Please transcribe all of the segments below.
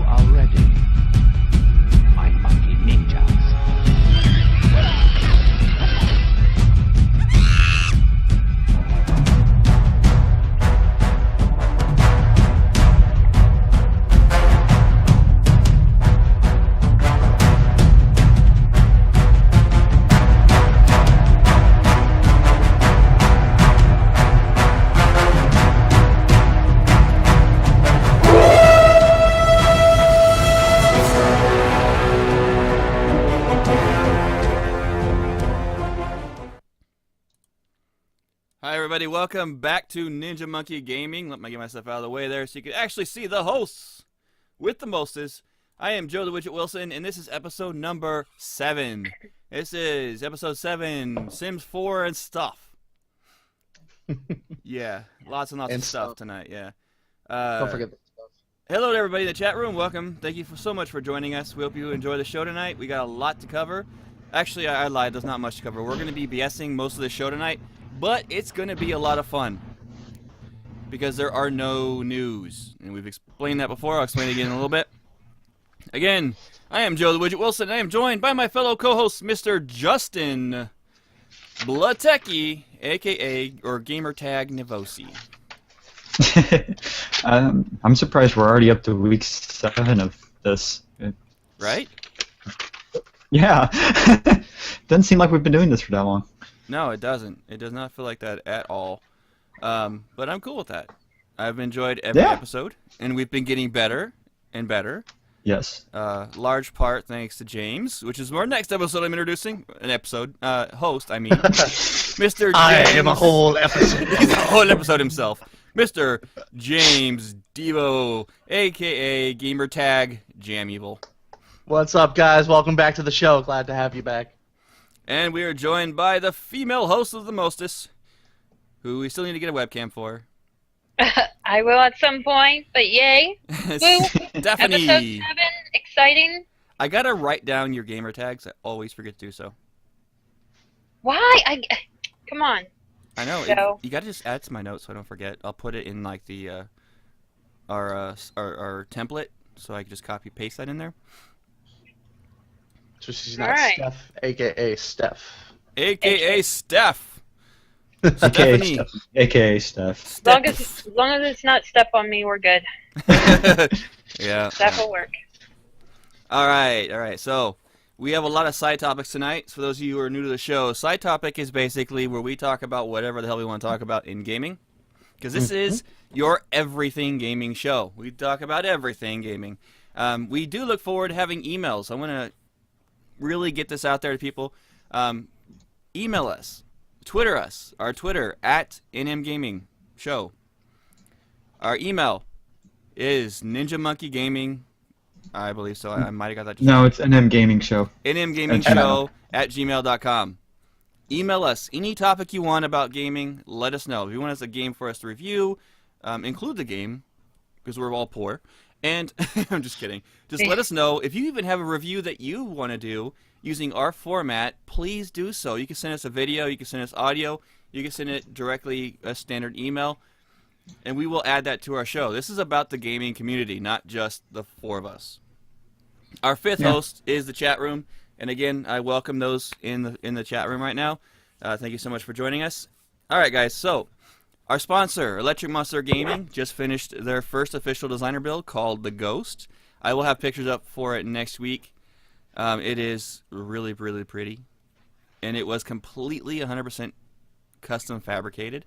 are ready, my monkey ninjas. Hi everybody, welcome back to Ninja Monkey Gaming. Let me get myself out of the way there so you can actually see the hosts with the mostest. I am Joe the Widget Wilson, and this is episode number 7. This is episode 7, Sims 4 and stuff. Yeah, lots and lots of stuff tonight, yeah. Don't forget the stuff. Hello to everybody in the chat room, welcome. Thank you so much for joining us. We hope you enjoy the show tonight. We got a lot to cover. Actually, I lied, there's not much to cover. We're going to be BSing most of the show tonight. But it's going to be a lot of fun because there are no news. And we've explained that before. I'll explain it again in a little bit. Again, I am Joe the Widget Wilson, and I am joined by my fellow co-host, Mr. Justin Blatecki, a.k.a. or gamertag Nivosi. I'm surprised we're already up to week 7 of this. Right? Yeah. Doesn't seem like we've been doing this for that long. No, it doesn't. It does not feel like that at all. But I'm cool with that. I've enjoyed every episode, and we've been getting better and better. Yes. Large part thanks to James, which is our next episode I'm introducing. Host, I mean. Mr. James. I am a whole episode. He's a whole episode himself. Mr. James Devo, a.k.a. gamertag Jam Evil. What's up, guys? Welcome back to the show. Glad to have you back. And we are joined by the female host of the mostest, who we still need to get a webcam for. I will at some point, but yay. Woo. Stephanie. Episode 7, exciting. I gotta write down your gamer tags. I always forget to do so. Why? Come on. I know. So. You gotta just add to my notes so I don't forget. I'll put it in like the our template, so I can just copy paste that in there. So she's not Alright. Steph, a.k.a. Steph. A.k.a. Steph. AKA Stephanie. Steph. AKA Steph. As long as it's not step on me, we're good. Yeah. That will work. All right. So we have a lot of side topics tonight. So for those of you who are new to the show, side topic is basically where we talk about whatever the hell we want to talk about in gaming. Because this is your everything gaming show. We talk about everything gaming. We do look forward to having emails. I want to really get this out there to people. Email us. Twitter us. Our Twitter, @NMGamingShow. Our email is ninjamonkeygaming. I believe so. I might have got that. No, it's NM Gaming Show. nmgamingshow@gmail.com. Email us any topic you want about gaming. Let us know. If you want us a game for us to review, include the game, because we're all poor. And I'm just kidding. Just let us know. If you even have a review that you want to do using our format, please do so. You can send us a video. You can send us audio. You can send it directly a standard email. And we will add that to our show. This is about the gaming community, not just the 4 of us. Our 5th host is the chat room. And again, I welcome those in the chat room right now. Thank you so much for joining us. All right, guys. So our sponsor, Electric Monster Gaming, just finished their first official designer build called the Ghost. I will have pictures up for it next week. It is really, really pretty. And it was completely 100% custom fabricated.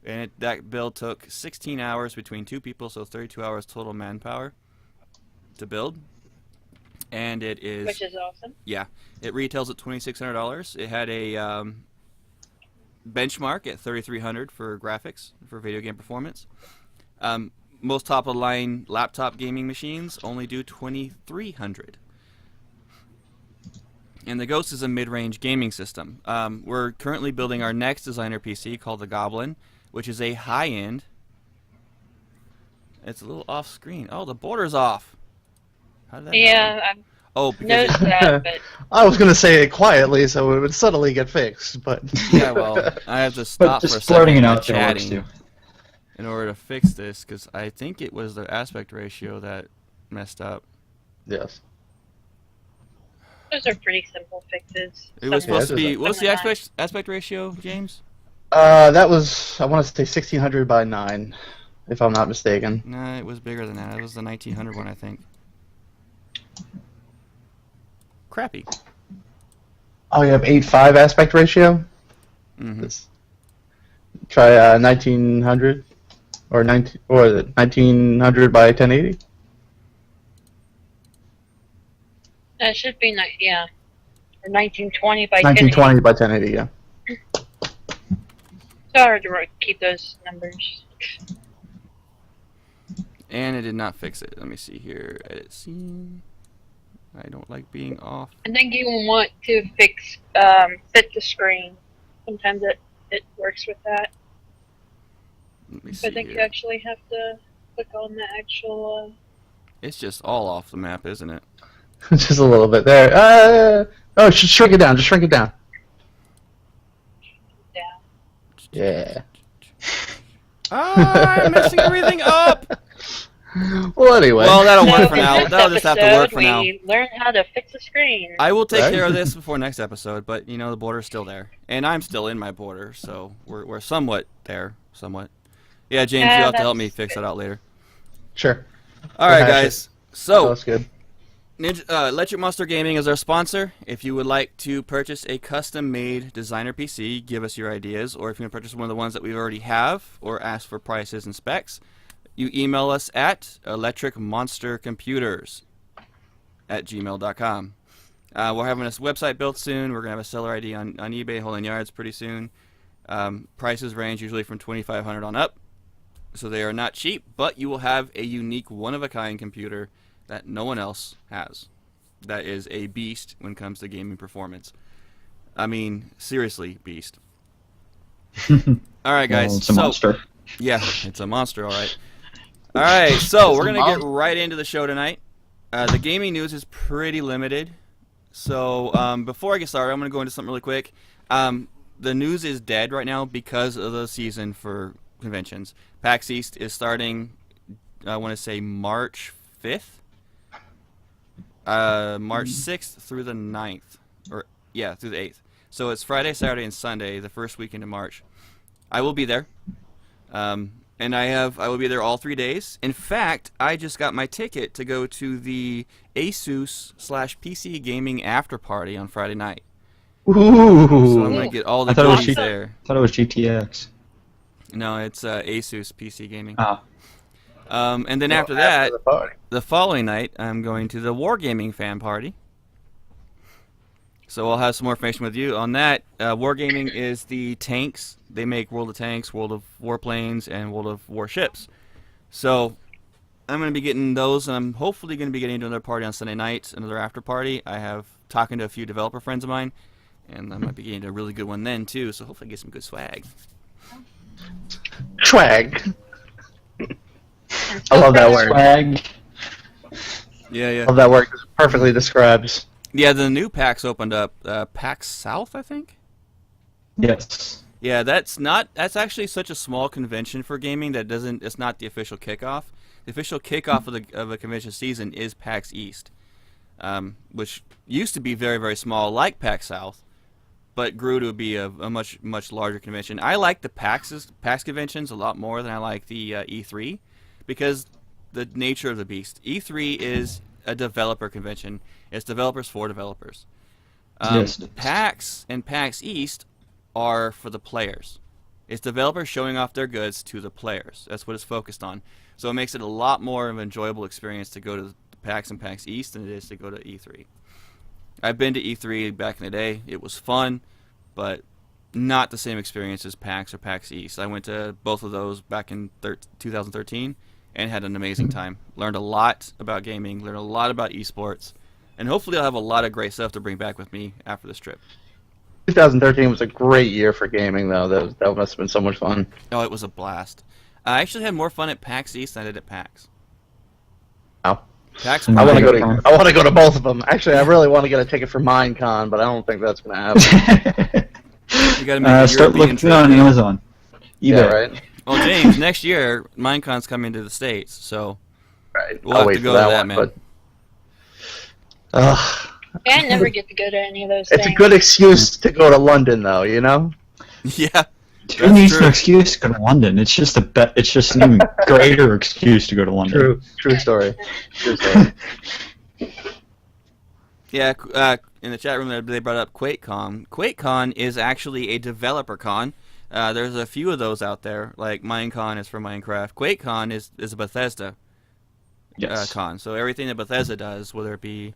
And that build took 16 hours between 2 people, so 32 hours total manpower to build. And it is... Which is awesome. Yeah. It retails at $2,600. It had a... benchmark at 3,300 for graphics, for video game performance. Most top-of-the-line laptop gaming machines only do 2,300. And the Ghost is a mid-range gaming system. We're currently building our next designer PC called the Goblin, which is a high-end... It's a little off-screen. Oh, the border's off. How did that happen? Oh, because noticed that, but... I was going to say it quietly so it would suddenly get fixed, but... Yeah, well, I have to stop But for a just blurting second it and out there works chatting too. in order to fix this, because I think it was the aspect ratio that messed up. Yes. Those are pretty simple fixes. It was Some- supposed to be. some What was the of mine. aspect ratio, James? That was, I want to say 1600 by 9, if I'm not mistaken. No, it was bigger than that. It was the 1900 one, I think. Crappy. Oh, you have 8:5 aspect ratio? Mm-hmm. Let's try 1900 or 1900 by 1080. That should be yeah, or 1920 by 1920 by 1080. Yeah. 1080. It's hard to keep those numbers. And it did not fix it. Let me see here. Edit scene. I don't like being off. I think you want to fix fit the screen. Sometimes it works with that. Let me But see I think you here. actually have to click on the actual. It's just all off the map, isn't it? Just a little bit there. Oh, shrink it down. Just shrink it down. Yeah. Ah, I'm messing everything up! Well, anyway. Well, that'll work So for in now. this That'll just have to work for episode, now. We learn how to fix a screen. I will take Right. care of this before next episode, but you know the border's still there, and I'm still in my border, so we're somewhat there, somewhat. Yeah, James, Yeah, you'll have to help me that's fix good. that out later. Sure. All right, hash it. guys. Oh, So, that's good. Electric Monster Gaming is our sponsor. If you would like to purchase a custom-made designer PC, give us your ideas, or if you want to purchase one of the ones that we already have, or ask for prices and specs, you email us at electricmonstercomputers@gmail.com. We're having this website built soon. We're going to have a seller ID on eBay, Whole Yards pretty soon. Prices range usually from $2,500 on up, so they are not cheap, but you will have a unique one-of-a-kind computer that no one else has. That is a beast when it comes to gaming performance. I mean, seriously, beast. All right, guys. Well, it's a monster. Yeah, it's a monster, all right. All right, so we're going to get right into the show tonight. The gaming news is pretty limited. So before I get started, I'm going to go into something really quick. The news is dead right now because of the season for conventions. PAX East is starting, I want to say, March 5th. March 6th through the 9th. Through the 8th. So it's Friday, Saturday, and Sunday, the first weekend of March. I will be there. And I will be there all 3 days. In fact, I just got my ticket to go to the Asus/PC Gaming After Party on Friday night. So I'm Ooh. going to get all the I thought it was games cheap. there. I thought it was GTX. No, it's Asus PC Gaming. Ah. And then after that, the party. the following night, I'm going to the Wargaming fan party. So I'll have some more information with you on that. Wargaming is the tanks. They make World of Tanks, World of Warplanes, and World of Warships. So I'm going to be getting those, and I'm hopefully going to be getting to another party on Sunday night, another after party. I have talking to a few developer friends of mine, and I might be getting to a really good one then too. So hopefully I get some good swag. Swag. I love that word. Swag. Yeah. Love that word. 'Cause it perfectly describes. Yeah, the new PAX opened up. PAX South, I think. Yes. Yeah, that's actually such a small convention for gaming that it's not the official kickoff. The official kickoff of a convention season is PAX East, which used to be very, very small, like PAX South, but grew to be a much, much larger convention. I like the PAX conventions a lot more than I like the E3 because the nature of the beast. E3 is a developer convention. It's developers for developers. Yes. PAX and PAX East are for the players. It's developers showing off their goods to the players. That's what it's focused on. So it makes it a lot more of an enjoyable experience to go to PAX and PAX East than it is to go to E3. I've been to E3 back in the day. It was fun, but not the same experience as PAX or PAX East. I went to both of those back in 2013 and had an amazing time. Learned a lot about gaming, learned a lot about esports, and hopefully I'll have a lot of great stuff to bring back with me after this trip. 2013 was a great year for gaming, though. That must have been so much fun. Oh, it was a blast. I actually had more fun at PAX East than I did at PAX. Wow. PAX I want to go Minecon. to. I want to go to both of them. Actually, I really want to get a ticket for Minecon, but I don't think that's going to happen. You got to make a Start European looking trip. on Amazon. eBay. Yeah, right. Well, James, next year Minecon's coming to the States, so Right. We'll I'll have wait to for go to that, one, man. But, Yeah, I never get to go to any of those it's things. a good excuse to go to London, though. You know. Yeah. Who That's needs true. an excuse to go to London? It's just it's just an even greater excuse to go to London. True story. True story. Yeah, in the chat room they brought up QuakeCon. QuakeCon is actually a developer con. There's a few of those out there, like Minecon is for Minecraft. QuakeCon is a Bethesda Yes. con. So everything that Bethesda does, whether it be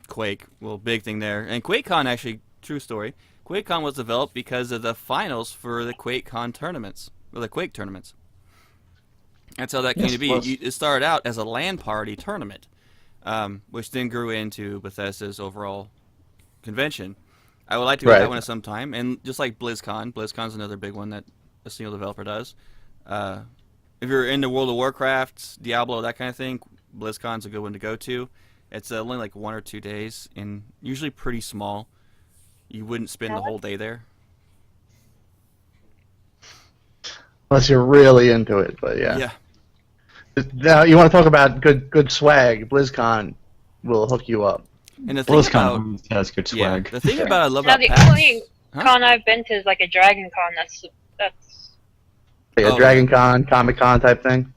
Quake, well, big thing there. And QuakeCon, actually, true story, QuakeCon was developed because of the finals for the QuakeCon tournaments, or the Quake tournaments. That's how that came Yes, to be. it was. It started out as a LAN party tournament. Which then grew into Bethesda's overall convention. I would like to go to that one at some time, and just like BlizzCon's another big one that a single developer does. If you're into World of Warcraft, Diablo, that kind of thing, BlizzCon's a good one to go to. It's only like 1 or 2 days, and usually pretty small. You wouldn't spend the whole day there. Unless you're really into it, but yeah. Yeah. Now you want to talk about good swag? BlizzCon will hook you up. And the thing about BlizzCon has good yeah, swag. the thing about I love Now about the PAX, only Huh? con I've been to is like a Dragon Con. That's Like Oh. a Dragon Con, Comic Con type thing.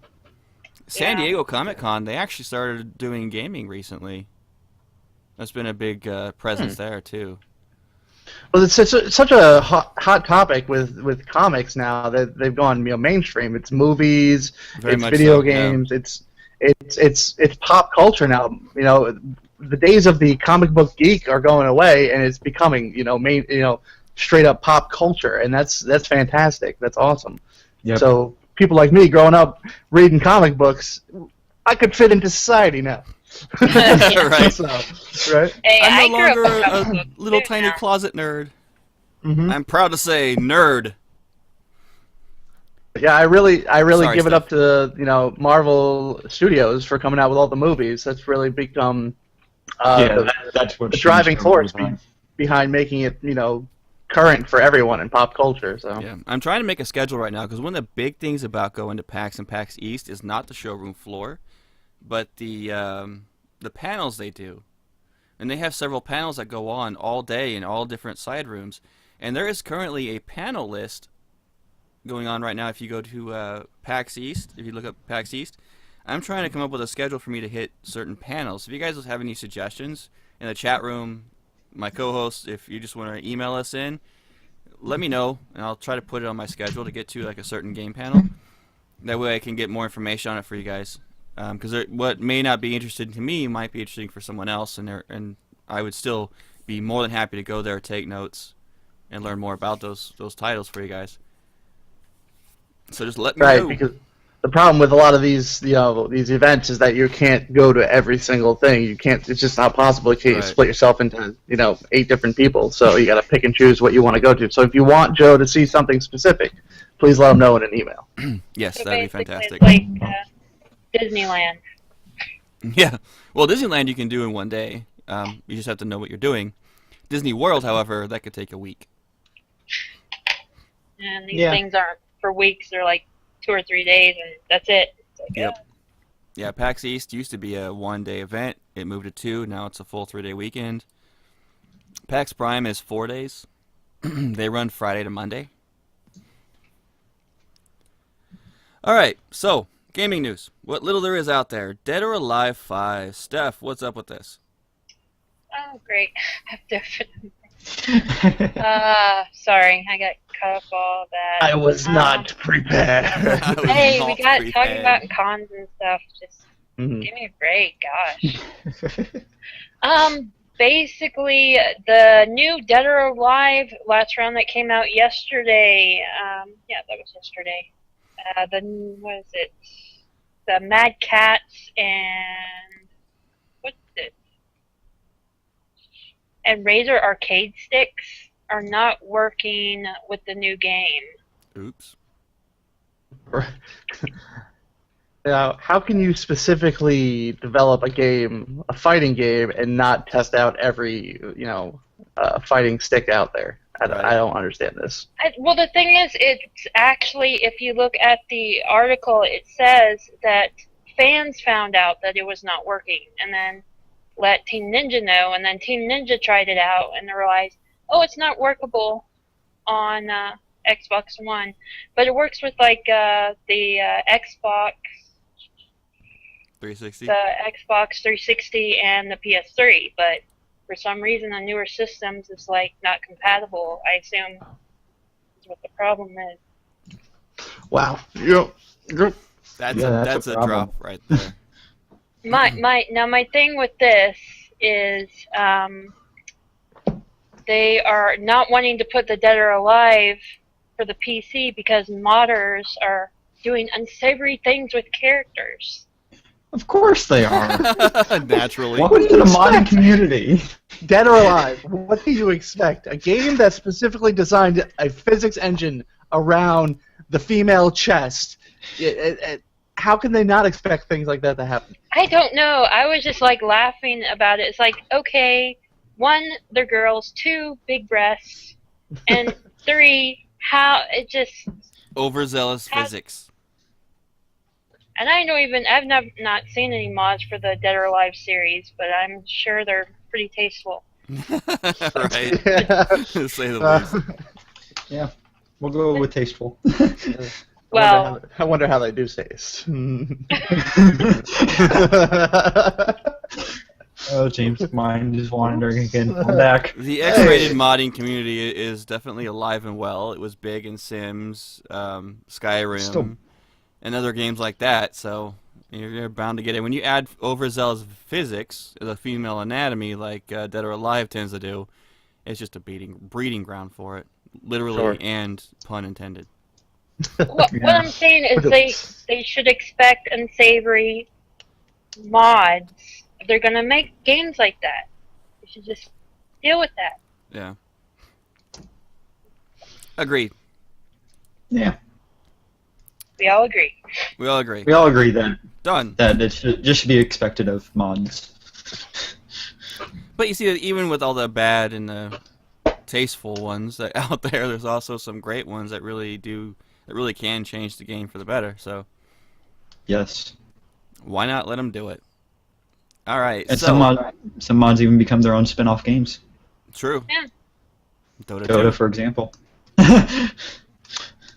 San Yeah. Diego Comic Con, they actually started doing gaming recently. That's been a big presence there too. Well, it's such a hot topic with comics now that they've gone mainstream. It's movies, Very it's much video so, yeah. games, it's pop culture now. You know, the days of the comic book geek are going away, and it's becoming straight up pop culture, and that's fantastic. That's awesome. Yep. So people like me growing up reading comic books, I could fit into society now. Right. So, right. Hey, I I'm no grew up longer with comic a books little too tiny now. closet nerd. Mm-hmm. I'm proud to say nerd. Yeah, I really Sorry, give it Steph. up to Marvel Studios for coming out with all the movies. That's really become That's what the driving changed force over time. behind making it current for everyone in pop culture. So Yeah, I'm trying to make a schedule right now because one of the big things about going to PAX and PAX East is not the showroom floor, but the panels they do, and they have several panels that go on all day in all different side rooms, and there is currently a panel list going on right now. If you go to PAX East, if you look up PAX East, I'm trying to come up with a schedule for me to hit certain panels. If you guys have any suggestions in the chat room, my co-hosts, if you just want to email us in, let me know, and I'll try to put it on my schedule to get to like a certain game panel. That way I can get more information on it for you guys. Because what may not be interesting to me might be interesting for someone else, and I would still be more than happy to go there, take notes, and learn more about those titles for you guys. So just let me right, know. because the problem with a lot of these these events is that you can't go to every single thing. You can't. It's just not possible. You can't Right. split yourself into 8 different people. So you got to pick and choose what you want to go to. So if you want Joe to see something specific, please let him know in an email. Yes, So that'd be basically, fantastic. it's like Disneyland. Yeah. Well, Disneyland you can do in one day. You just have to know what you're doing. Disney World, however, that could take a week. And these Yeah. things aren't for weeks. They're like 2 or 3 days, and that's it. It's like, Yep. Yeah, PAX East used to be a 1-day event. It moved to 2. Now it's a full 3-day weekend. PAX Prime is 4 days. They run Friday to Monday. All right, so gaming news. What little there is out there. Dead or Alive 5. Steph, what's up with this? oh, great. I have to. Sorry, I got cut off all that. I was not prepared. I was Hey, we not got talking prepared. about cons and stuff. Just Mhm. give me a break, gosh. Basically, the new Dead or Alive last round that came out yesterday. Yeah, that was yesterday. What is it? The Mad Cats and what's it? And Razer arcade sticks are not working with the new game. Oops. Now, how can you specifically develop a fighting game, and not test out every fighting stick out there? I don't understand this. Well, the thing is, it's actually, if you look at the article, it says that fans found out that it was not working, and then let Team Ninja know, and then Team Ninja tried it out and they realized, oh, it's not workable on Xbox One, but it works with like the Xbox 360. the Xbox 360 and the PS3, but for some reason on newer systems it's like not compatible. I assume is what the problem is. Wow. Yep. That's a problem. drop right there. My thing with this is they are not wanting to put the Dead or Alive for the PC because modders are doing unsavory things with characters. Of course they are. Naturally. Welcome to the modding community. Dead or Alive. What do you expect? A game that specifically designed a physics engine around the female chest. How can they not expect things like that to happen? I don't know. I was just like laughing about it. It's like, okay, 1, they're girls, 2, big breasts, and 3, how it just. Overzealous physics. And I've not seen any mods for the Dead or Alive series, but I'm sure they're pretty tasteful. Right. To say the least. Yeah, we'll go with tasteful. Well, I wonder how they do taste. Oh, James' mind is wandering again. Come back. The X-rated modding community is definitely alive and well. It was big in Sims, Skyrim, Still- and other games like that, so you're bound to get it. When you add overzealous physics, the female anatomy, like Dead or Alive tends to do, it's just a breeding ground for it, literally Sure. and pun intended. what I'm saying is they should expect unsavory mods if they're gonna make games like that. They should just deal with that. Yeah. Agreed. Yeah, We all agree. We all agree. we all agree that Done. it should be expected of mods. But you see, even with all the bad and the tasteful ones that out there, there's also some great ones that really can change the game for the better. So Yes, why not let them do it? All right. and so some mods even become their own spin-off games. true. Yeah. Dota 2. Dota, for example.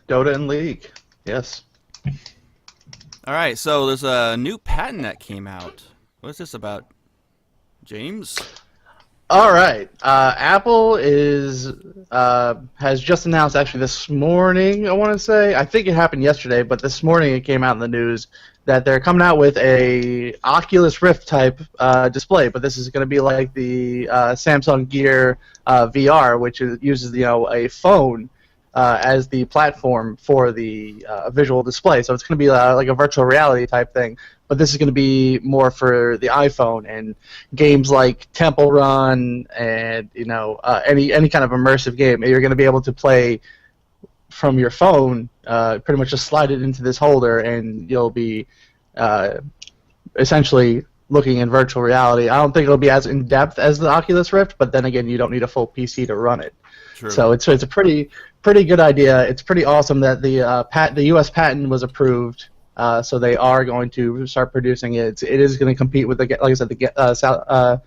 Dota and League. Yes. All right. So there's a new patent that came out. What's this about, James? All right. Apple has just announced actually this morning. I want to say I think it happened yesterday, but this morning it came out in the news that they're coming out with a Oculus Rift type display. But this is going to be like the Samsung Gear VR, which uses a phone as the platform for the visual display. So it's going to be like a virtual reality type thing. But this is going to be more for the iPhone, and games like Temple Run and any kind of immersive game you're going to be able to play from your phone. Pretty much just slide it into this holder, and you'll be essentially looking in virtual reality. I don't think it'll be as in depth as the Oculus Rift, but then again, you don't need a full PC to run it. True. So it's a pretty good idea. It's pretty awesome that the U.S. patent was approved. So they are going to start producing it. It is going to compete with like I said, the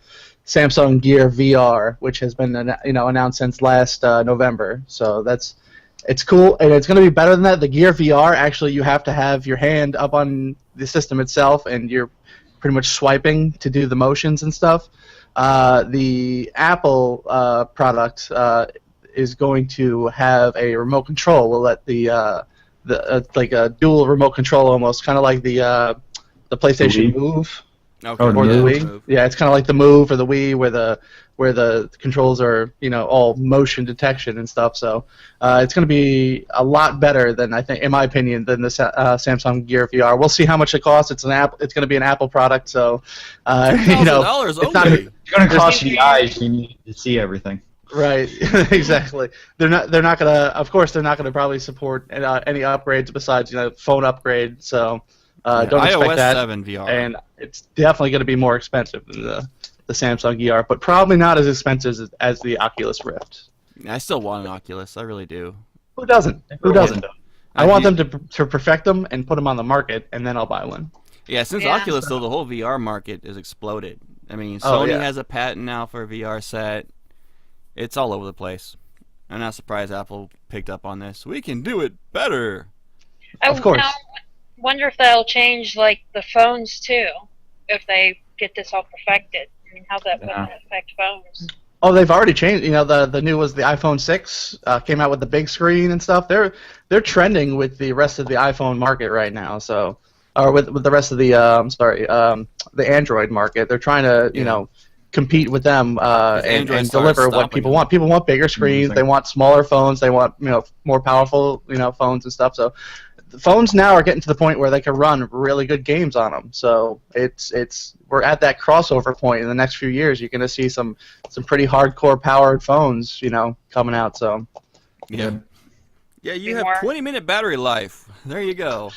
Samsung Gear VR, which has been announced since last November. So it's cool, and it's going to be better than that. The Gear VR, actually, you have to have your hand up on the system itself, and you're pretty much swiping to do the motions and stuff. The Apple product is going to have a remote control. We'll let like a dual remote control, almost kind of like the PlayStation Move Okay. Oh, or the Move. Wii. Yeah, it's kind of like the Move or the Wii, where the controls are all motion detection and stuff. So it's going to be a lot better than, I think, in my opinion, than the Samsung Gear VR. We'll see how much it costs. It's going to be an Apple product, so $2,000 it's not. only. It's going to cost you the eyes. You need to see everything. Right, exactly. They're not gonna. Of course, they're not gonna probably support any upgrades besides phone upgrade. So don't expect iOS that. 7 VR. And it's definitely gonna be more expensive than the Samsung ER, but probably not as expensive as the Oculus Rift. I still want an Oculus. I really do. Who doesn't? Who doesn't? I want do- them to perfect them and put them on the market, and then I'll buy one. Yeah, since Yeah. Oculus, though, the whole VR market has exploded. I mean, Oh, Sony yeah. has a patent now for a VR set. It's all over the place. I'm not surprised Apple picked up on this. We can do it better. Of course. Now, wonder if that'll change like the phones too, if they get this all perfected. I mean, how's that going to affect phones? Oh, they've already changed. You know, the new was the iPhone 6 came out with the big screen and stuff. They're trending with the rest of the iPhone market right now. So, or with the rest of the the Android market. They're trying to you know compete with them and Android deliver starts what people stopping want. People want bigger screens. Amazing. They want smaller phones. They want more powerful phones and stuff. So. The phones now are getting to the point where they can run really good games on them. So we're at that crossover point. In the next few years, you're going to see some pretty hardcore powered phones, coming out. So Yeah. Yeah, you have More. 20-minute battery life. There you go.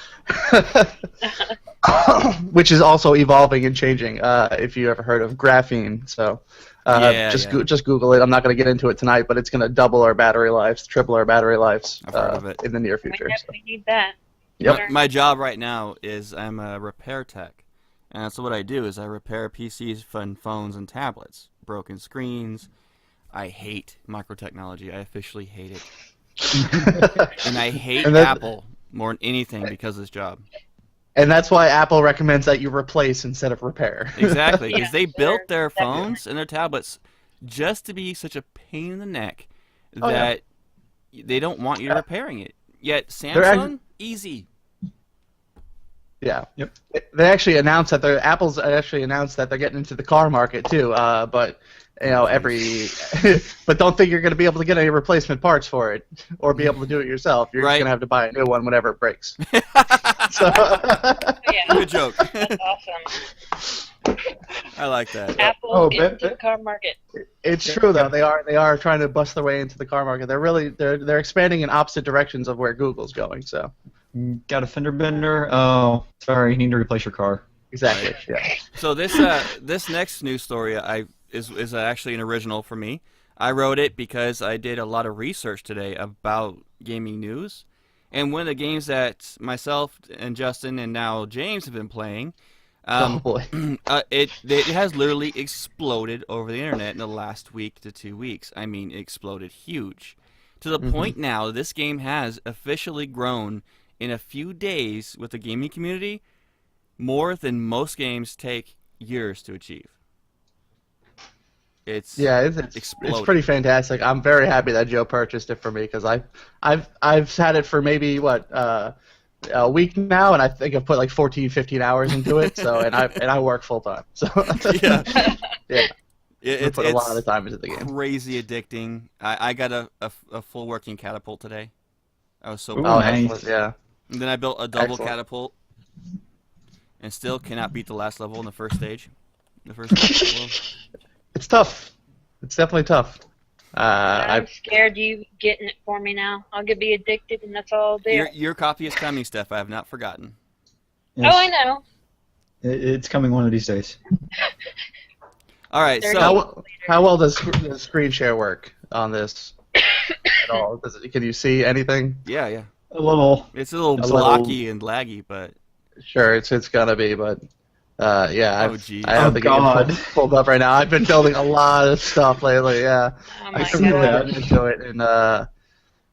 which is also evolving and changing. If you ever heard of graphene, so just Google it. I'm not going to get into it tonight, but it's going to double our battery lives, triple our battery lives I've heard of it. in the near We future. So. definitely need that. Yep. My job right now is I'm a repair tech. And so what I do is I repair PCs, phones, and tablets. Broken screens. I hate microtechnology. I officially hate it. And I hate Apple more than anything because of this job. And that's why Apple recommends that you replace instead of repair. Exactly, because Yeah, they built their definitely. phones and their tablets just to be such a pain in the neck Oh, yeah. that they don't want you repairing it. Yet They're Samsung, easy. Yeah. Yep. They actually announced that Apple's actually announced that they're getting into the car market too. But but don't think you're going to be able to get any replacement parts for it or be able to do it yourself. You're just Right. going to have to buy a new one whenever it breaks. So Yeah, Good joke. that's awesome. I like that. Apple Oh, get into but- the car market. it's true though. They are trying to bust their way into the car market. They're expanding in opposite directions of where Google's going. So Got a fender bender? Oh, sorry, you need to replace your car. exactly. Yeah. So this next news story is actually an original for me. I wrote it because I did a lot of research today about gaming news, and one of the games that myself and Justin and now James have been playing, Oh boy. it has literally exploded over the internet in the last week to 2 weeks. I mean, it exploded huge, to the point now this game has officially grown in a few days with the gaming community more than most games take years to achieve. It's It's exploded. pretty fantastic. I'm very happy that Joe purchased it for me because I've had it for maybe a week now, and I think I've put like 14, 15 hours into it. So and I work full time. So Yeah. yeah, It's put a lot of time into the game. crazy addicting. I got a full working catapult today. I was so Ooh, proud. nice. Excellent, yeah. And then I built a double Excellent. catapult, and still cannot beat the last level in the first stage. The first level. It's tough. It's definitely tough. I'm scared you getting it for me now. I'll be addicted, and that's all I'll do. Your copy is coming, Steph. I have not forgotten. Yes. Oh, I know. It's coming one of these days. All right, There so How well does the screen share work on this at all? Can you see anything? yeah. A little. It's a little A little- blocky and laggy, but Sure, it's gonna be, but yeah. Oh, geez. I have Oh, the game God. pulled up right now. I've been building a lot of stuff lately. Yeah, Oh I my can really god. get into it, and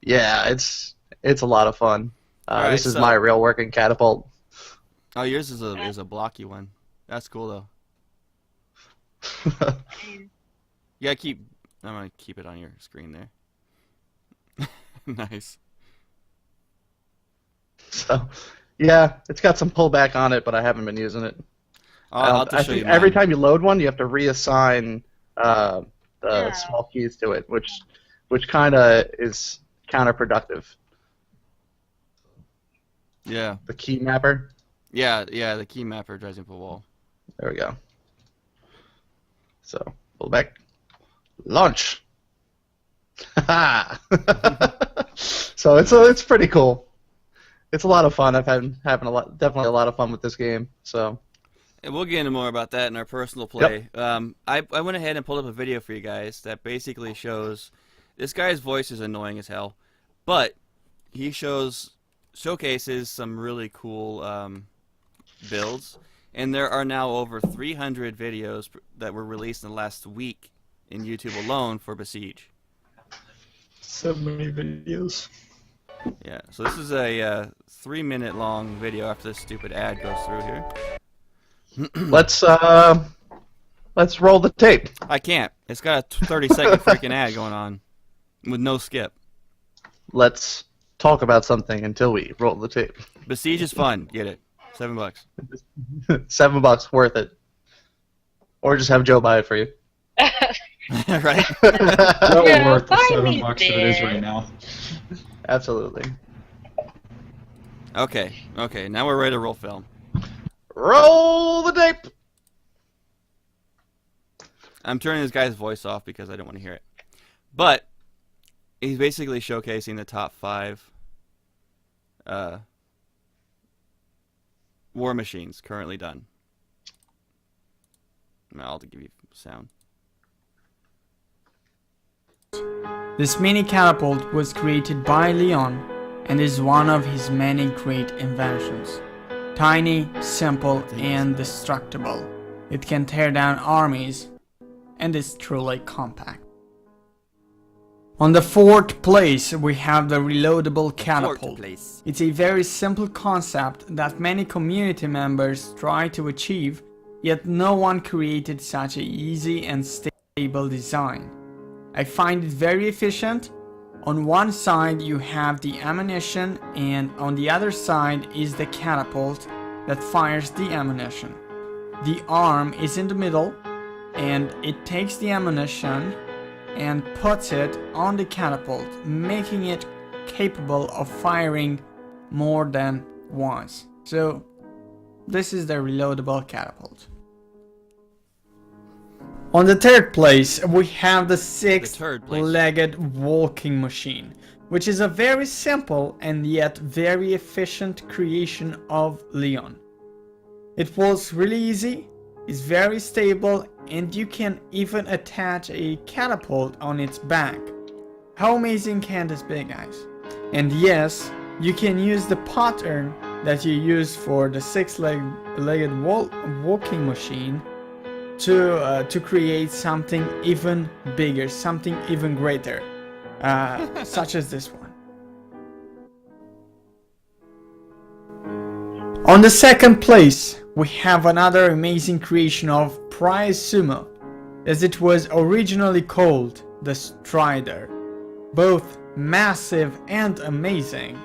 yeah, it's a lot of fun. All right, this is so- my real working catapult. oh, yours is a blocky one. That's cool though. Yeah, I'm gonna keep it on your screen there. Nice. So, yeah, it's got some pullback on it, but I haven't been using it. I'll have to I show think you every mine. time you load one, you have to reassign the Yeah. small keys to it, which kind of is counterproductive. Yeah, The key mapper. yeah. The key mapper drives into a wall. There we go. So, pull back. Launch. So it's pretty cool. It's a lot of fun. I've had definitely a lot of fun with this game. So And we'll get into more about that in our personal play. I went ahead and pulled up a video for you guys that basically shows this guy's voice is annoying as hell, but he showcases some really cool builds, and there are now over 300 videos that were released in the last week in YouTube alone for Besiege. So many videos. Yeah, so this is a 3-minute long video after this stupid ad goes through here. Let's roll the tape. I can't. It's got a 30-second freaking ad going on with no skip. Let's talk about something until we roll the tape. Besiege is fun. Get it. $7. $7 worth it. Or just have Joe buy it for you. Right? Well Yeah, worth the buy me $7 that it is this. right now. Absolutely. Okay. Okay. Now we're ready to roll film. Roll the tape. I'm turning this guy's voice off because I don't want to hear it. But he's basically showcasing the top 5 war machines currently done. I'll give you sound. This mini catapult was created by Leon and is one of his many great inventions. Tiny, simple, and destructible. It can tear down armies and is truly compact. On the 4th place we have the reloadable catapult. It's a very simple concept that many community members try to achieve, yet no one created such an easy and stable design. I find it very efficient. On one side you have the ammunition and on the other side is the catapult that fires the ammunition. The arm is in the middle and it takes the ammunition and puts it on the catapult, making it capable of firing more than once. So this is the reloadable catapult. On the 3rd place we have the 6-legged walking machine, which is a very simple and yet very efficient creation of Leon. It was really easy, is very stable, and you can even attach a catapult on its back. How amazing can this be, guys? And yes, you can use the pattern that you use for the 6-legged walking machine to create something even bigger, something even greater, such as this one. On the 2nd place we have another amazing creation of Prize Sumo, as it was originally called the Strider. Both massive and amazing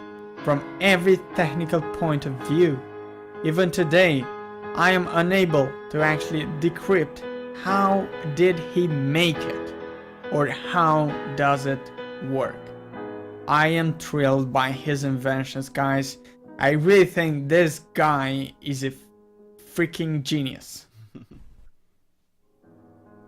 from every technical point of view. Even today I am unable to actually decrypt how did he make it or how does it work. I am thrilled by his inventions, guys. I really think this guy is a freaking genius.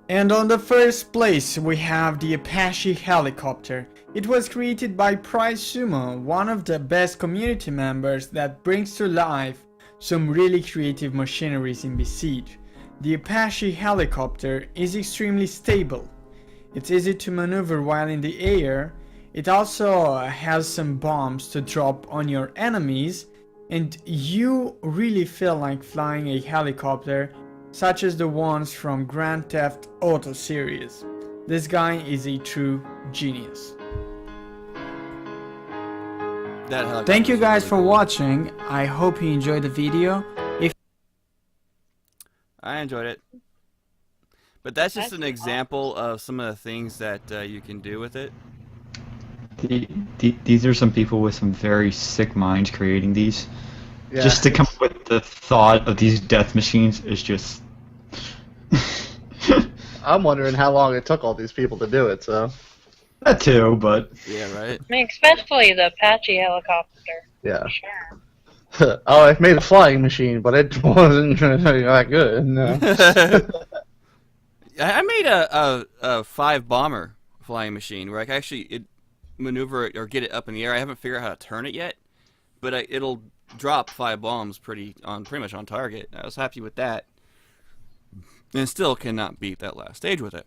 And on the 1st place we have the Apache helicopter. It was created by Prize Sumo, one of the best community members that brings to life some really creative machineries in Besiege. The Apache helicopter is extremely stable. It's easy to maneuver while in the air. It also has some bombs to drop on your enemies, and you really feel like flying a helicopter, such as the ones from Grand Theft Auto series. This guy is a true genius. Thank you guys for watching. I hope you enjoyed the video. I enjoyed it. But that's just an example of some of the things that you can do with it. These are some people with some very sick minds creating these. Yeah. Just to come up with the thought of these death machines is just... I'm wondering how long it took all these people to do it, so... That too, but... Yeah, right? I mean, especially the Apache helicopter. Yeah. Sure. Oh, I made a flying machine, but it wasn't that good. No. I made a 5-bomber flying machine where I can actually maneuver it or get it up in the air. I haven't figured out how to turn it yet, but it'll drop 5 bombs pretty much on target. I was happy with that, and still cannot beat that last stage with it.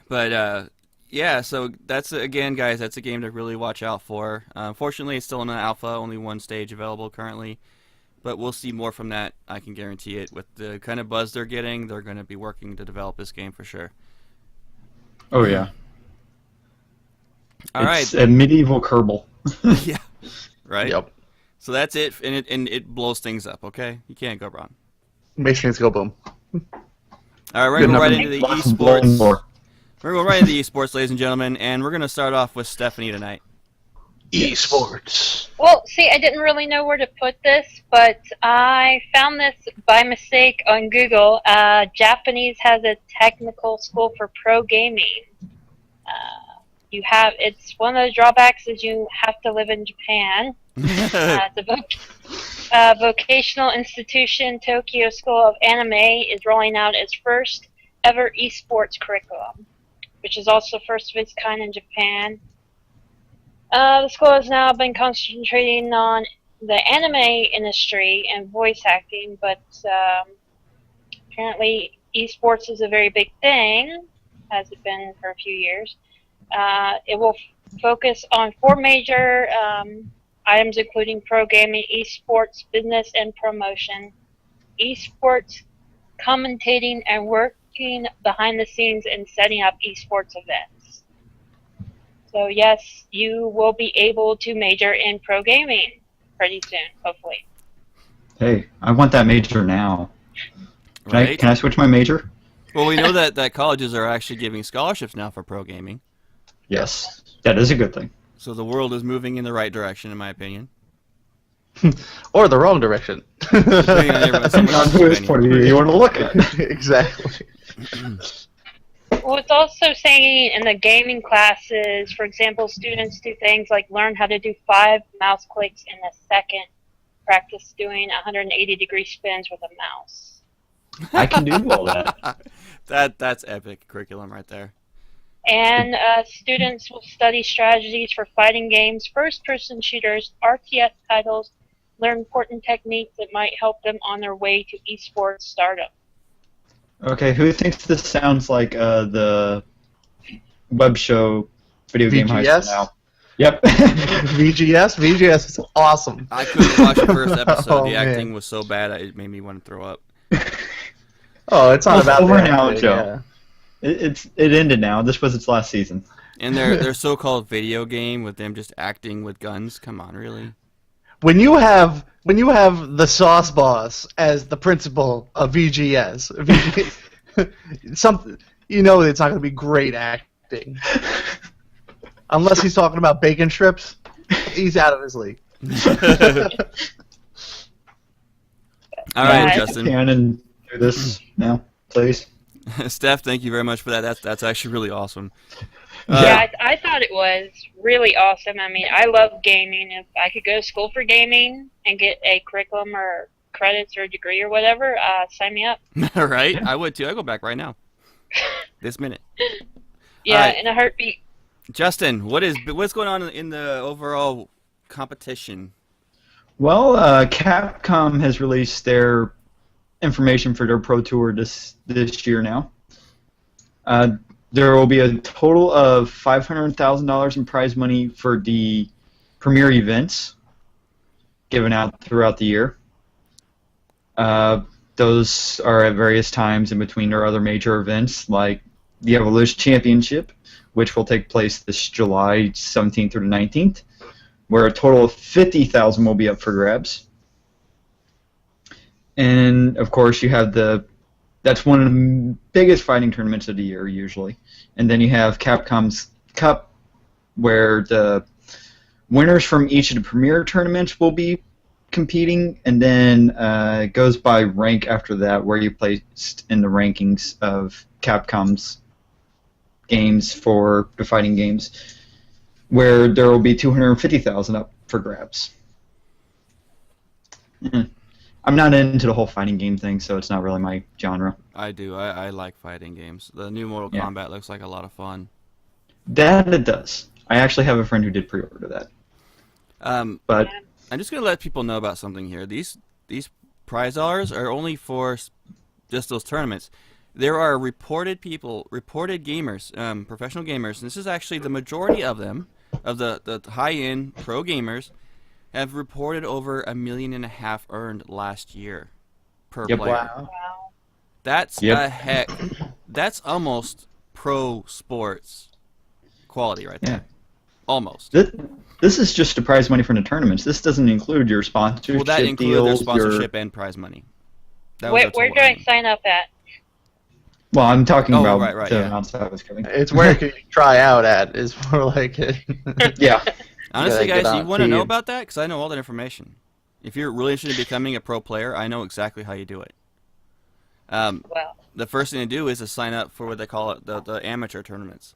But Yeah, so that's again, guys. That's a game to really watch out for. Fortunately, it's still in an alpha, only one stage available currently, but we'll see more from that. I can guarantee it. With the kind of buzz they're getting, they're going to be working to develop this game for sure. Oh yeah. All right. It's a medieval Kerbal. Yeah. Right. Yep. So that's it, and it blows things up. Okay, you can't go wrong. Makes things go boom. All right, we're Good gonna go right number. into the Lots of blowing esports. more. We're gonna go right into the esports, ladies and gentlemen, and we're gonna start off with Stephanie tonight. Esports. Well, see, I didn't really know where to put this, but I found this by mistake on Google. Japanese has a technical school for pro gaming. It's one of the drawbacks is you have to live in Japan. The vocational institution Tokyo School of Anime is rolling out its first ever esports curriculum, which is also first of its kind in Japan. The school has now been concentrating on the anime industry and voice acting, but apparently esports is a very big thing, has it been for a few years. It will focus on 4 major items, including pro gaming, esports, business and promotion, esports, commentating, and working behind the scenes and setting up esports events. So yes, you will be able to major in pro gaming pretty soon, hopefully. Hey, I want that major now. Right? Can I switch my major? Well, we know that colleges are actually giving scholarships now for pro gaming. Yes, that is a good thing. So the world is moving in the right direction, in my opinion. Or the wrong direction. Depending on someone Depending on else's whose opinion. point of view you want to look at. Exactly. Well, it's also saying in the gaming classes, for example, students do things like learn how to do 5 mouse clicks in a second, practice doing 180-degree spins with a mouse. I can do all that. That's epic curriculum right there. And students will study strategies for fighting games, first-person shooters, RTS titles, learn important techniques that might help them on their way to esports stardom. Okay, who thinks this sounds like the web show video game high VGS? school now? Yep. VGS? VGS is awesome. I couldn't watch the first episode. Oh, The acting man. was so bad it made me want to throw up. Oh, it's not Well, about over that. now, Yeah. Joe. It ended now. This was its last season. And their so-called video game with them just acting with guns. Come on, really? When you have the Sauce Boss as the principal of VGS, something you know it's not going to be great acting. Unless he's talking about bacon strips, he's out of his league. All right, Yeah, Justin. Can and do this now, please. Steph, thank you very much for that. That's actually really awesome. Yeah, I thought it was really awesome. I mean, I love gaming. If I could go to school for gaming and get a curriculum or credits or a degree or whatever, sign me up. Right? I would too. I go back right now. This minute. Yeah, Alright. in a heartbeat. Justin, what's going on in the overall competition? Well, Capcom has released their information for their Pro Tour this year now. There will be a total of $500,000 in prize money for the premier events given out throughout the year. Those are at various times in between their other major events, like the Evolution Championship, which will take place this July 17th through the 19th, where a total of $50,000 will be up for grabs. And of course, you have that's one of the biggest fighting tournaments of the year usually. And then you have Capcom's Cup, where the winners from each of the premier tournaments will be competing, and then it goes by rank after that, where you placed in the rankings of Capcom's games for the fighting games, where there will be $250,000 up for grabs. I'm not into the whole fighting game thing, so it's not really my genre. I do. I like fighting games. The new Mortal Yeah. Kombat looks like a lot of fun. That it does. I actually have a friend who did pre-order that. But I'm just going to let people know about something here. These prize dollars are only for just those tournaments. there are reported gamers, professional gamers, and this is actually the majority of them, of the high-end pro gamers, have reported over $1.5 million earned last year per Yep. player. Wow. Wow. That's Yep. that's almost pro sports quality right there. Yeah. Almost. This is just the prize money from the tournaments. This doesn't include your sponsorship Well, that included their deals, sponsorship and prize money. That was Where, their where total do I earnings. sign up at? Well, I'm talking Oh, about right, the yeah. amounts that I was giving. It's where you try out at. Is more like Yeah. Honestly, gotta get guys, on you want to know team. about that? Because I know all that information. If you're really interested in becoming a pro player, I know exactly how you do it. Well, The first thing to do is to sign up for what they call it, the amateur tournaments.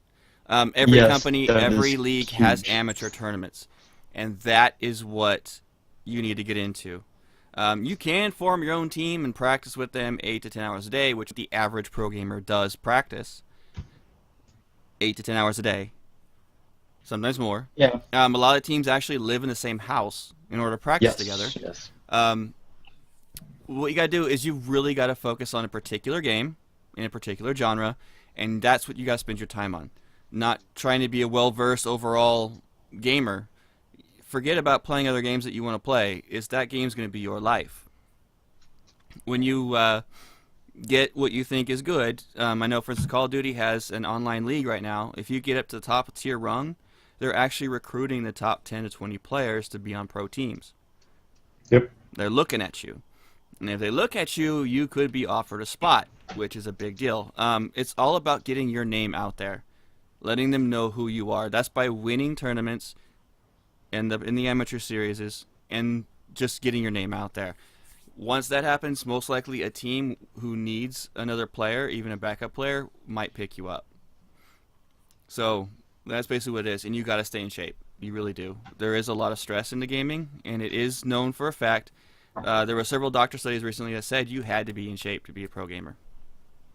Every Yes, company, that every is league has huge. amateur tournaments, and that is what you need to get into. You can form your own team and practice with them 8 to 10 hours a day, which the average pro gamer does practice 8 to 10 hours a day, sometimes more. Yeah. A lot of teams actually live in the same house in order to practice Yes. together. yes. What you gotta do is you really gotta focus on a particular game in a particular genre, and that's what you gotta spend your time on. Not trying to be a well-versed overall gamer. Forget about playing other games that you want to play. That game's gonna be your life. When you get what you think is good, I know, for instance, Call of Duty has an online league right now. If you get up to the top tier rung, they're actually recruiting the top 10 to 20 players to be on pro teams. Yep. They're looking at you. And if they look at you, you could be offered a spot, which is a big deal. It's all about getting your name out there, letting them know who you are. That's by winning tournaments in the amateur series, and just getting your name out there. Once that happens, most likely a team who needs another player, even a backup player, might pick you up. So that's basically what it is, and you got to stay in shape. You really do. There is a lot of stress in the gaming, and it is known for a fact. There were several doctor studies recently that said you had to be in shape to be a pro gamer.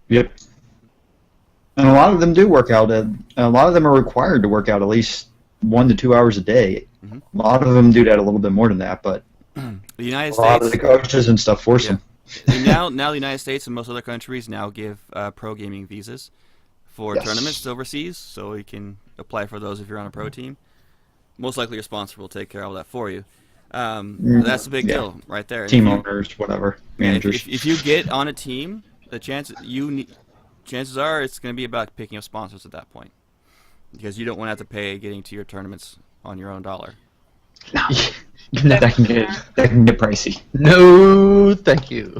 Yep. And a lot of them do work out. A lot of them are required to work out at least 1 to 2 hours a day. Mhm. A lot of them do that a little bit more than that, but The United a lot of States, the coaches and stuff force Yeah. them. now the United States and most other countries now give pro gaming visas for Yes. tournaments overseas, so you can apply for those if you're on a pro team. Most likely your sponsor will take care of all that for you. That's a big Yeah. deal right there. Team If you- owners, whatever, Yeah, managers. if you get on a team, the chances are it's going to be about picking up sponsors at that point, because you don't want to have to pay getting to your tournaments on your own dollar. that can get pricey. No, thank you.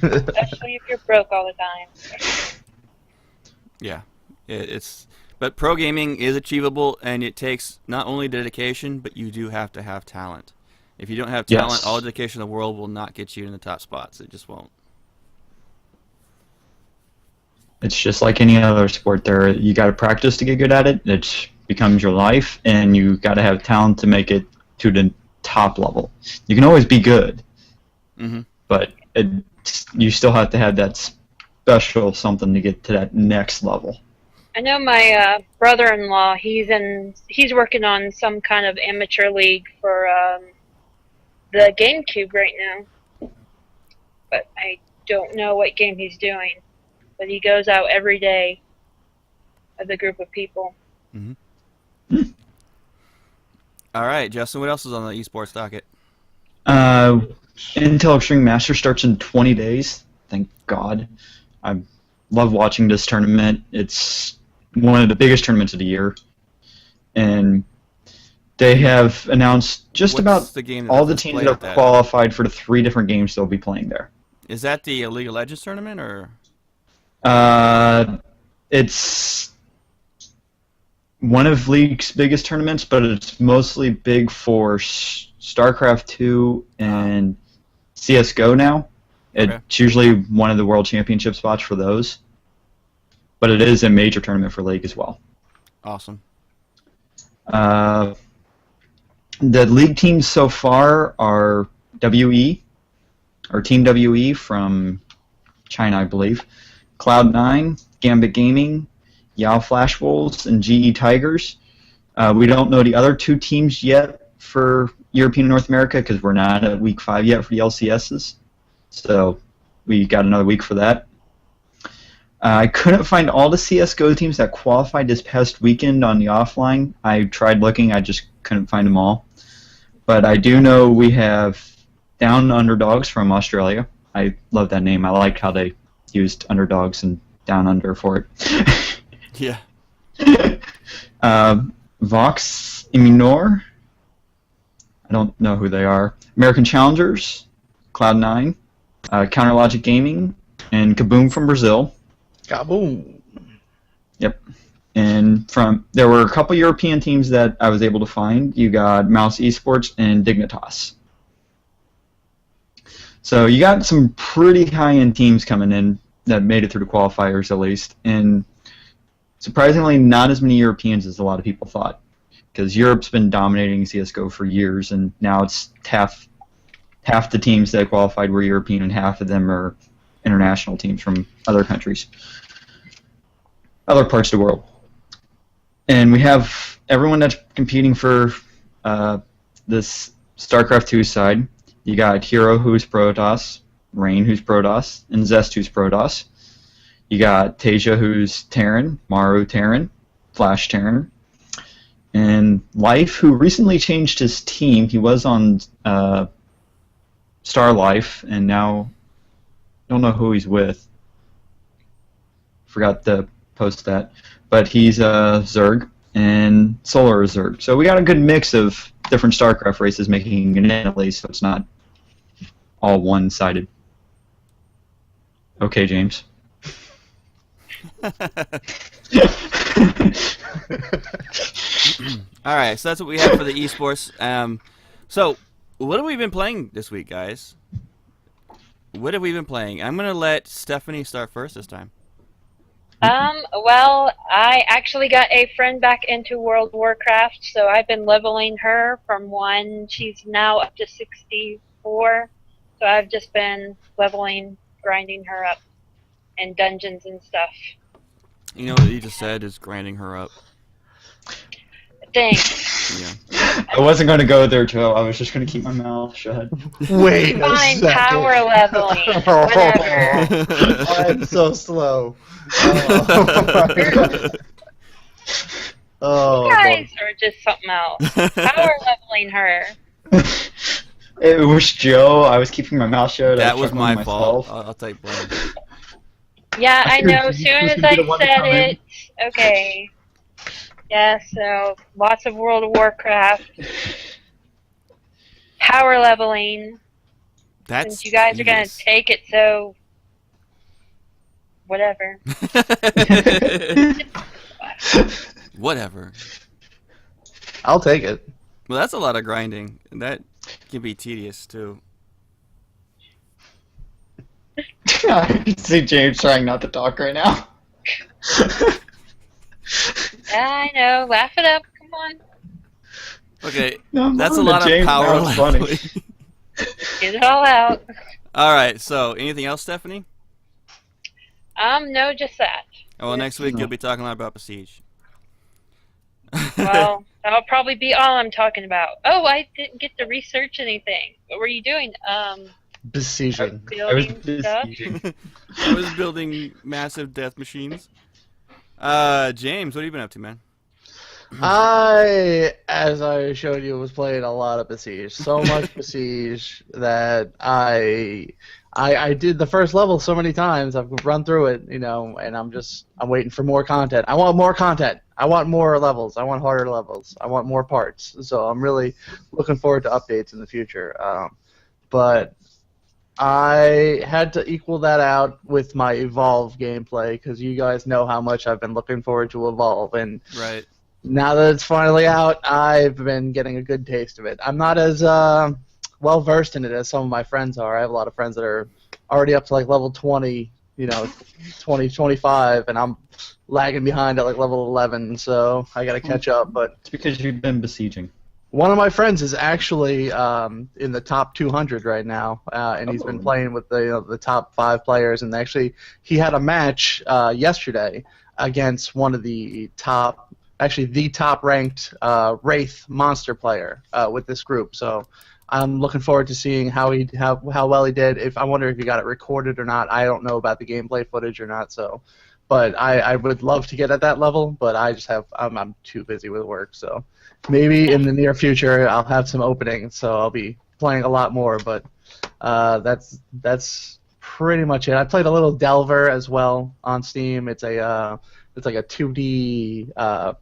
especially if you're broke all the time. Yeah, but pro gaming is achievable, and it takes not only dedication, but you do have to have talent. If you don't have talent, Yes. all dedication in the world will not get you in the top spots. It just won't. It's just like any other sport. There, you got to practice to get good at it. It becomes your life, and you got to have talent to make it to the top level. You can always be good, Mm-hmm. but you still have to have that special something to get to that next level. I know my brother-in-law. He's working on some kind of amateur league for the GameCube right now, but I don't know what game he's doing. But he goes out every day with a group of people. All right, Justin, what else is on the esports docket? Intel Extreme Master starts in 20 days. Thank God. I love watching this tournament. It's one of the biggest tournaments of the year. And they have announced just What's about the game that all the is teams played that at have that? qualified for the 3 different games they'll be playing there. Is that the League of Legends tournament, or? It's one of League's biggest tournaments, but it's mostly big for StarCraft 2 and CSGO now. Okay. It's usually one of the World Championship spots for those. But it is a major tournament for League as well. Awesome. The League teams so far are WE, or Team WE from China, I believe, Cloud9, Gambit Gaming, Yao Flash Wolves, and GE Tigers. We don't know the other 2 teams yet for European and North America because we're not at week 5 yet for the LCSs. So we got another week for that. I couldn't find all the CSGO teams that qualified this past weekend on the offline. I tried looking, I just couldn't find them all. But I do know we have Down Underdogs from Australia. I love that name. I like how they used underdogs and down under for it. Yeah. Vox Iminor. I don't know who they are. American Challengers, Cloud9, Counterlogic Gaming, and Kaboom from Brazil. Kaboom. Yep. And there were a couple European teams that I was able to find. You got Mouse Esports and Dignitas. So you got some pretty high-end teams coming in that made it through the qualifiers at least, and surprisingly not as many Europeans as a lot of people thought, because Europe's been dominating CSGO for years, and now it's half the teams that qualified were European and half of them are international teams from other countries, other parts of the world. And we have everyone that's competing for this StarCraft 2 side. You got Hero, who's Protoss, Rain, who's Protoss, and Zest, who's Protoss. You got Tasia, who's Terran, Maru, Terran, Flash, Terran, and Life, who recently changed his team. He was on Star Life, and now I don't know who he's with. Forgot to post that. But he's Zerg, and Solar is Zerg. So we got a good mix of different StarCraft races making it in, at least, so it's not all one-sided. Okay, James. Alright, so that's what we have for the esports. So, what have we been playing this week, guys? What have we been playing? I'm going to let Stephanie start first this time. Well, I actually got a friend back into World of Warcraft, so I've been leveling her from 1. She's now up to 64, so I've just been leveling, grinding her up in dungeons and stuff. You know what you just said is grinding her up. Thanks. Yeah. I wasn't going to go there, Joe. I was just going to keep my mouth shut. Wait a Fine, second. power leveling. Whatever. I'm so slow. Oh, oh You guys are just something else. Power leveling her. It was Joe. I was keeping my mouth shut. That I was chuckled my fault. myself. I'll take blame. Yeah, I know. As soon as I the one to said come in. it, okay. Yeah, so lots of World of Warcraft. Power leveling. That's Since you guys are going to take it, so whatever. Whatever. I'll take it. Well, that's a lot of grinding. And that can be tedious, too. I can see James trying not to talk right now. I know. Laugh it up. Come on. Okay, No, that's a I'm lot of James, power that was funny. leveling. Get it all out. Alright, so anything else, Stephanie? No, just that. Oh, well, next week you'll be talking a lot about Besiege. Well, that'll probably be all I'm talking about. Oh, I didn't get to research anything. What were you doing? Besieging. I was Building stuff? besieging. I was building massive death machines. James, what have you been up to, man? I, as I showed you, was playing a lot of Besiege. So much Besiege that I did the first level so many times. I've run through it, you know, and I'm waiting for more content. I want more content. I want more levels. I want harder levels. I want more parts. So I'm really looking forward to updates in the future. But I had to equal that out with my Evolve gameplay because you guys know how much I've been looking forward to Evolve, and Right. now that it's finally out, I've been getting a good taste of it. I'm not as well versed in it as some of my friends are. I have a lot of friends that are already up to like level 20, you know, 20, 25, and I'm lagging behind at like level 11, so I got to catch up. But It's because you've been besieging. one of my friends is actually in the top 200 right now, and he's been playing with the top 5 players. And actually, he had a match yesterday against one of the top, actually the top-ranked Wraith monster player with this group. So I'm looking forward to seeing how well he did. I wonder if he got it recorded or not. I don't know about the gameplay footage or not. So But I would love to get at that level, but I just I'm too busy with work. So maybe in the near future I'll have some openings, so I'll be playing a lot more. But that's pretty much it. I played a little Delver as well on Steam. It's like a 2D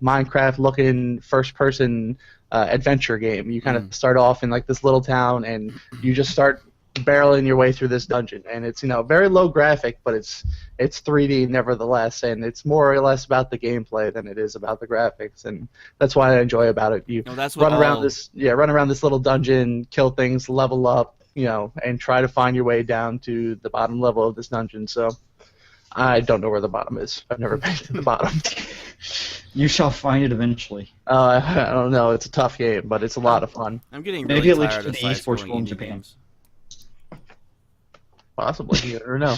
Minecraft-looking first-person adventure game. You kind of start off in like this little town, and you just start barreling your way through this dungeon. And it's very low graphic, but it's 3D nevertheless, and it's more or less about the gameplay than it is about the graphics, and that's what I enjoy about it. You run around this little dungeon, kill things, level up, and try to find your way down to the bottom level of this dungeon. So I don't know where the bottom is. I've never been to the bottom. You shall find it eventually. I don't know. It's a tough game, but it's a lot of fun. I'm getting really Maybe at least tired to of the esports side-scrolling school in indie Japan. games. Possibly, you never know.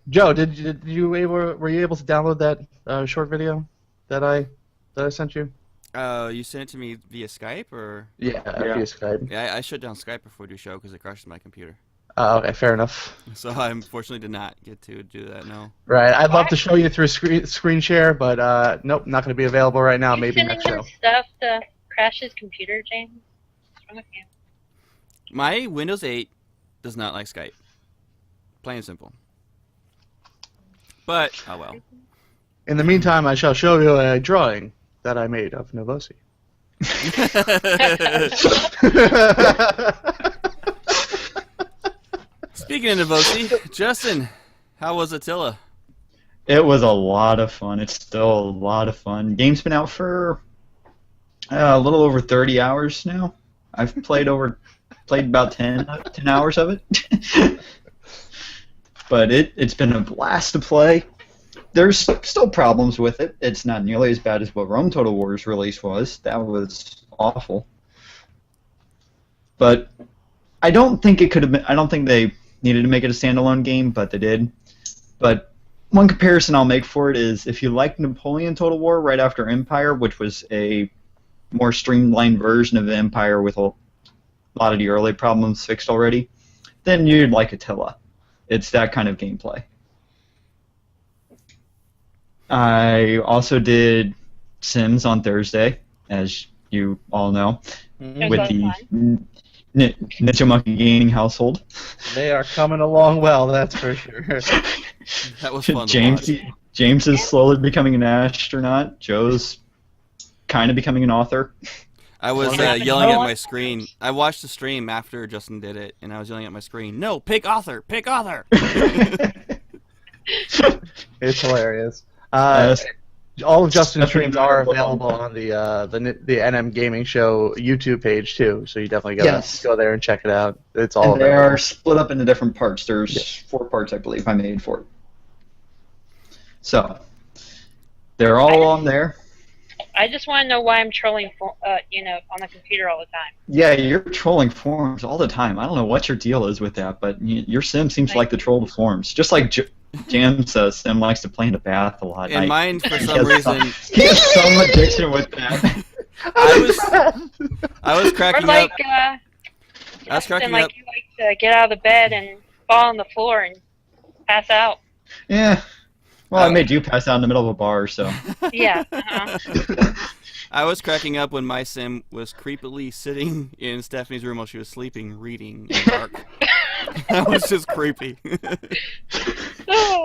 Joe, were you able to download that short video that I sent you? You sent it to me via Skype, or? Yeah, via Skype. Yeah, I shut down Skype before we do show because it crashes my computer. Okay, fair enough. So I unfortunately did not get to do that. No. Right, I'd love to show you through screen share, but nope, not going to be available right now. Maybe next show. Stuff to crash his computer, James. What's wrong with you? My Windows 8 does not like Skype. Plain and simple. But oh well. In the meantime, I shall show you a drawing that I made of Novosi. Speaking of Novosi, Justin, how was Attila? It was a lot of fun. It's still a lot of fun. Game's been out for a little over 30 hours now. I've played about 10 hours of it. But it's been a blast to play. There's still problems with it. It's not nearly as bad as what Rome Total War's release was. That was awful. But I don't think it could have been. I don't think they needed to make it a standalone game, but they did. But one comparison I'll make for it is if you like Napoleon Total War right after Empire, which was a more streamlined version of Empire with a lot of the early problems fixed already, then you'd like Attila. It's that kind of gameplay. I also did Sims on Thursday, as you all know, with the Ninja Monkey Gaming household. They are coming along well, that's for sure. That was fun. James is slowly becoming an astronaut. Joe's kind of becoming an author. I was yelling at my screen. I watched the stream after Justin did it, and I was yelling at my screen, "No, pick author! Pick author!" It's hilarious. All of Justin's streams are available on the NM Gaming Show YouTube page too, so you definitely gotta go there and check it out. It's all. And they are split up into different parts. There's 4 parts, I believe, I made for it. So they're all on there. I just want to know why I'm trolling, on the computer all the time. Yeah, you're trolling forums all the time. I don't know what your deal is with that, but your sim seems like to troll the forums, just like Jam's sim likes to play in the bath a lot. And mine, for some reason, he has some addiction with that. I was cracking up. I was cracking up. You like to get out of the bed and fall on the floor and pass out. Yeah. Well, I made you pass out in the middle of a bar, so. Yeah. I was cracking up when my sim was creepily sitting in Stephanie's room while she was sleeping, reading in the dark. That was just creepy.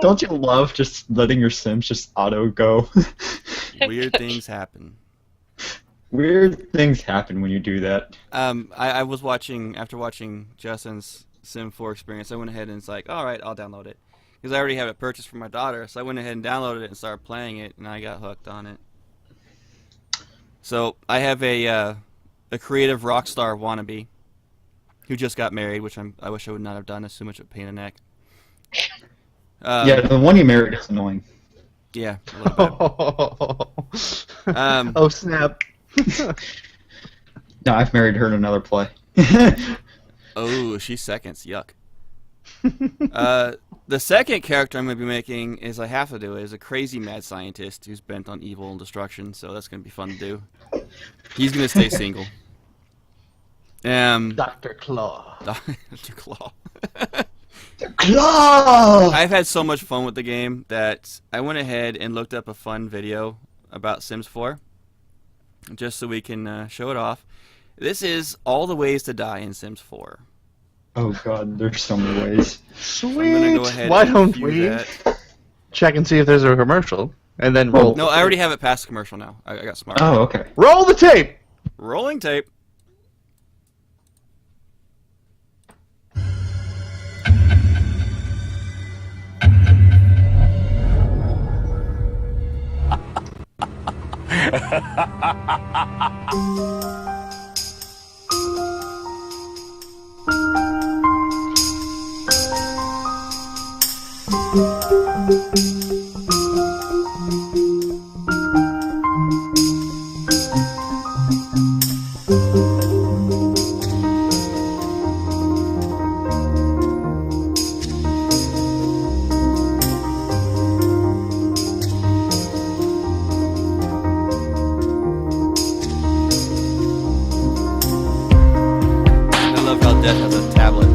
Don't you love just letting your sims just auto go? Weird things happen. Weird things happen when you do that. I was after watching Justin's Sim 4 experience, I went ahead and it's like, alright, I'll download it. Because I already have it purchased for my daughter, so I went ahead and downloaded it and started playing it, and I got hooked on it. So I have a creative rock star wannabe who just got married, which I wish I would not have done. It's too much of a pain in the neck. Yeah, the one you married is annoying. Yeah, a little bit. Oh snap! No, I've married her in another play. Oh, she's seconds. Yuck. The second character I'm going to be making is I have to do it is a crazy mad scientist who's bent on evil and destruction, so that's going to be fun to do. He's going to stay single. Dr. Claw. Dr. Claw. Claw! I've had so much fun with the game that I went ahead and looked up a fun video about Sims 4, just so we can show it off. This is all the ways to die in Sims 4. Oh god, there's so many ways. I'm gonna go Sweet. ahead Why and don't view we that. check and see if there's a commercial, and then roll? No, I already have it past commercial now. I got smart. Oh, okay. Roll the tape. Rolling tape. I love how Death has a tablet.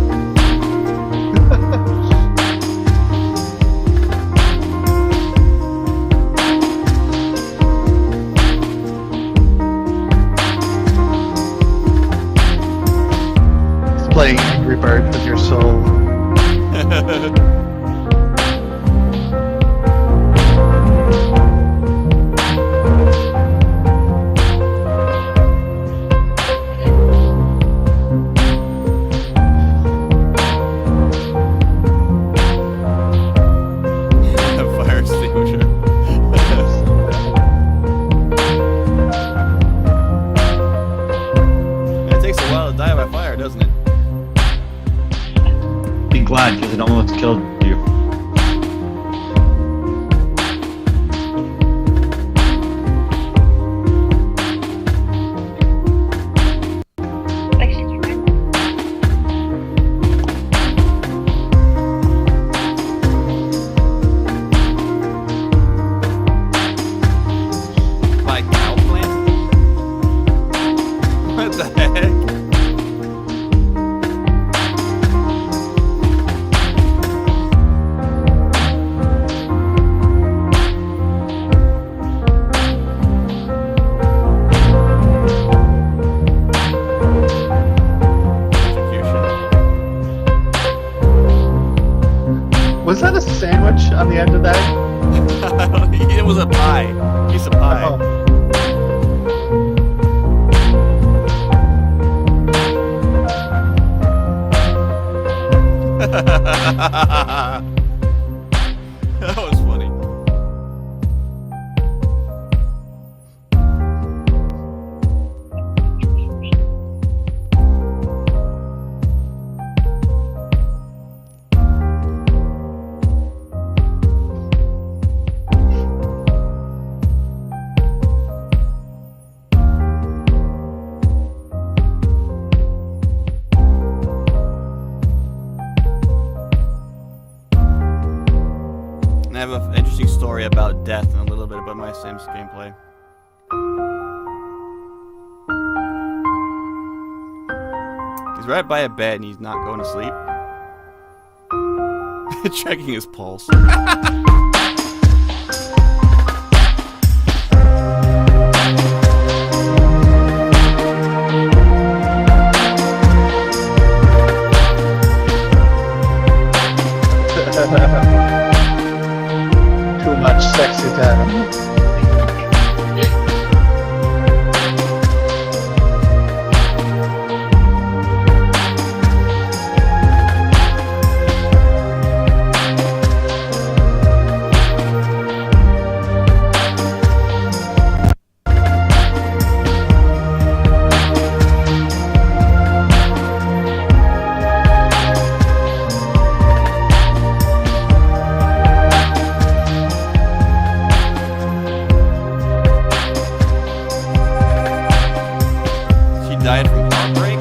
It's playing Angry Birds with your soul. Fire extinguisher. It takes a while to die by fire, doesn't it? Be glad, because it almost killed you. Like she's fine. By cow plant? What the heck? Was that a sandwich on the end of that? It was a pie. Piece of pie. Oh. That was funny. And I have an interesting story about death and a little bit about my Sims gameplay. He's right by a bed and he's not going to sleep. Checking his pulse. Too much sexy time. She died from heartbreak.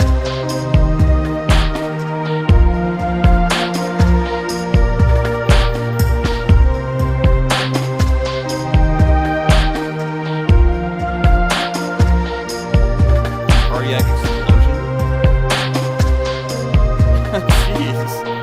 Cardiac explosion. Jeez.